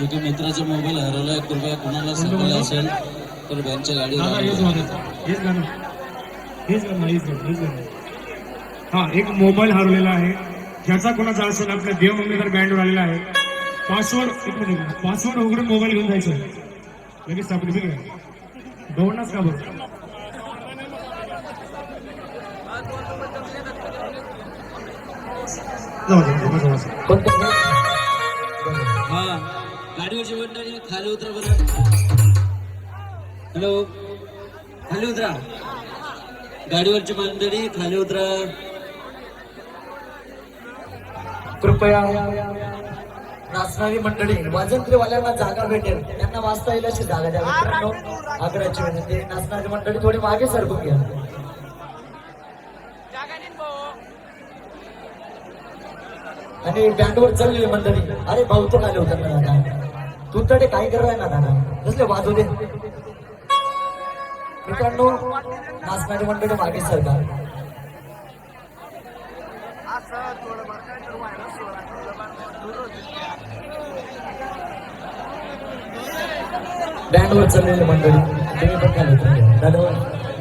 एका मित्राचा मोबाईल हरवलाय. कृपया कोणाला सापडला असेल तर बँकच्या गाडीवर हा एक मोबाईल हरवलेला आहे. ज्याचा कोणाचा असेल आपल्या देवमंगळकर बँडवर आलेला आहे. पासवर्ड उघडून मोबाईल घेऊन जायचं लगेच सापडली. ठीक आहे, दौडणाच का बरं. हा गाडीवरची मंडळी खाली उतरा बरं. हॅलो, खाली उतरा. गाडीवरची मंडळी खाली उतरा. कृपया नाचणारी मंडळी वाजंत्रीवाल्यांना जागा भेटेल त्यांना वाचता येईल अशी जागा द्या मित्रांनो. आग्रहाची विनंती. नाचणारी मंडळी थोडी मागे सरकून घ्या. आणि बँडवर चाललेली मंडळी. अरे भाऊ तो आले होता ना दादा, तू तडे काय करताय ना दादा, कसले वाजू दे. मित्रांनो नाचणारी मंडळी मागे सरका. बँडवर चाललेली मंडळी तुम्ही पण काय होतं दादा,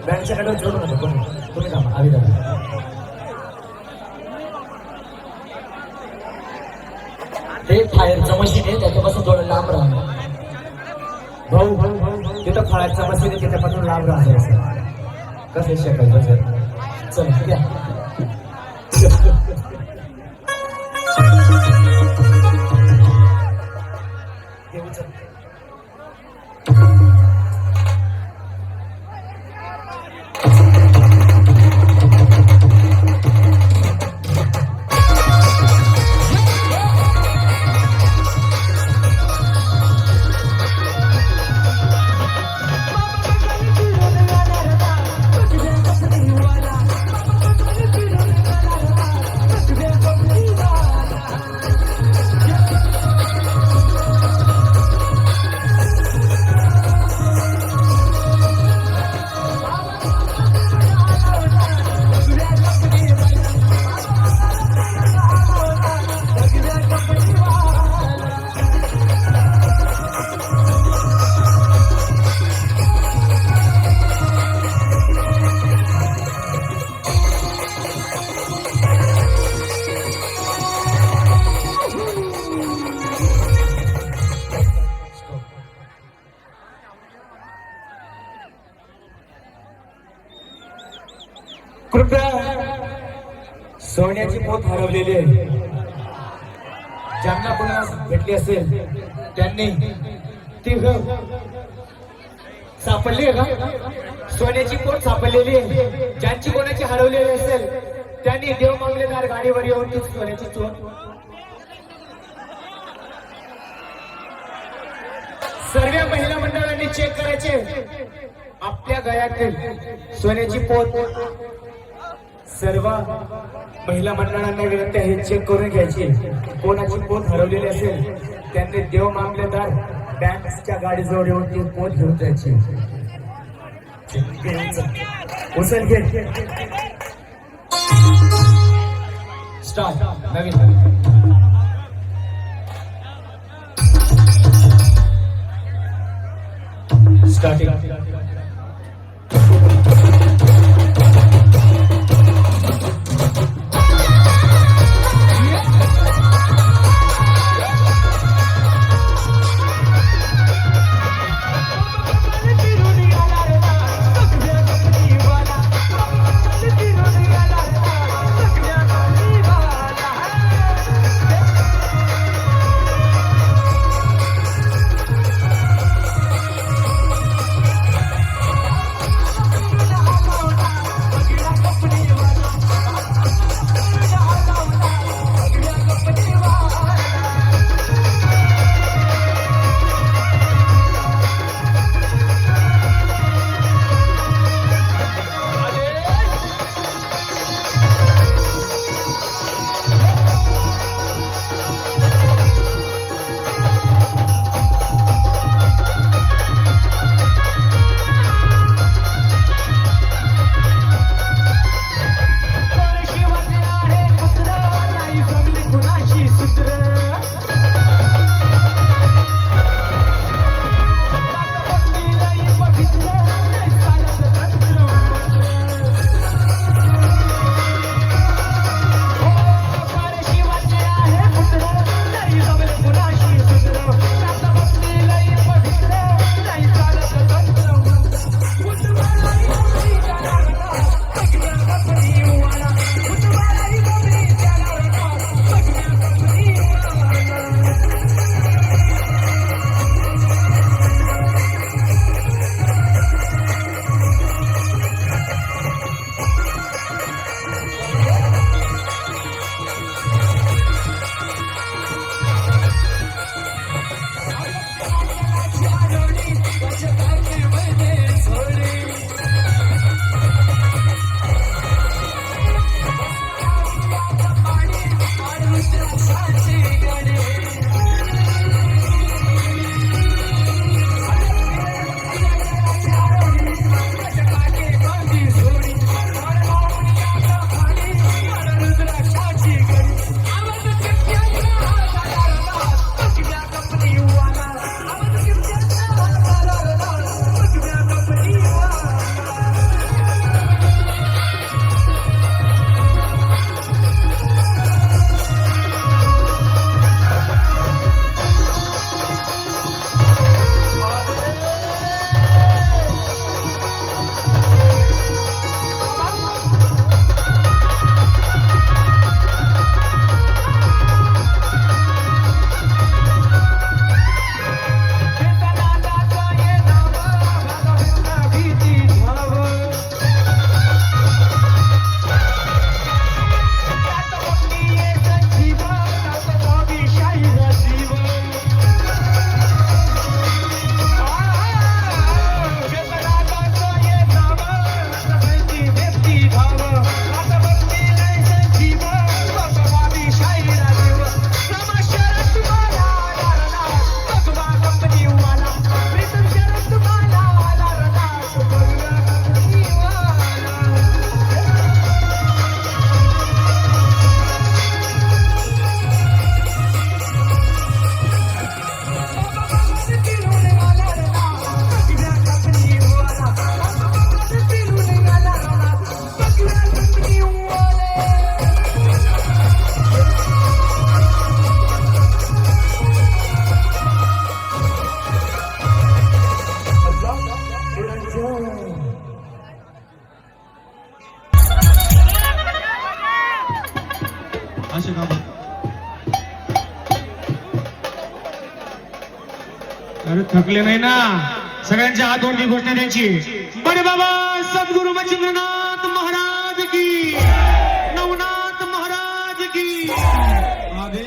बँडच्या कडे जोडू नका तुम्ही थांबा. आम्ही दादा ते फायरचं मशीन आहे त्याच्यापासून थोडं लांब राहा. भाऊ तिथं फायरचं मशीन आहे त्याच्यापासून लांब राहायचं. कसं शिकायचं चल घ्या. कृपया सोन्याची पोत हरवलेली आहे. ज्यांना कोणाला भेटली असेल त्यांनी ती सापडली आहे का? सोन्याची पोत सापडलेली आहे. ज्यांची कोणाची हरवलेली असेल त्यांनी देव मागलेदार गाडीवर येऊन ती सोन्याची चोट सर्व महिला मंडळांनी चेक करायचे आपल्या गळ्यातील सोन्याची पोत. सर्व महिला मंडळांना विनंती आहे चेक करून घ्यायची. कोणाची पोत हरवलेली असेल त्यांनी देव मामलेदार बँकच्या गाडीजवळ येऊन ती पोत घेऊन जायची. उचल घे. स्टार्ट. नवीन स्टार्टिंग. असे का बरं? अरे थकले नाही ना, सगळ्यांच्या हात वरती घोषणा द्यायची. बरे बाबा सद्गुरु मच्छिंद्रनाथ महाराज की, नवनाथ महाराज की. अबे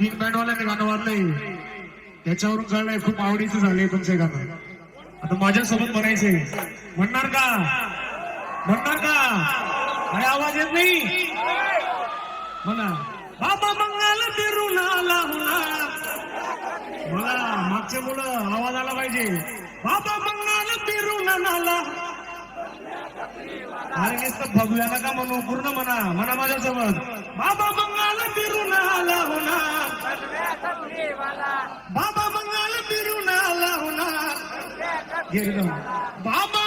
बिग बँड वाल्याने गाणं वाजलंय त्याच्यावरून कळलंय खूप आवडीचं झालंय तुमचे गाणं. आता माझ्यासोबत म्हणायचंय. म्हणणार का? म्हणणार का? काय आवाज येत नाही? म्हणा बाबा मंगल फिरून आला होणार. मला मागच्या मुलं आवाज आला पाहिजे. बाबा मंगल फिरून आला. अरे नुसतं भगव्याला का म्हणू, पूर्ण म्हणा. म्हणा माझ्यासोबत. बाबा मंगल फिरून आला होणार. बाबा मंगल फिरून आला होणार. एकदम बाबा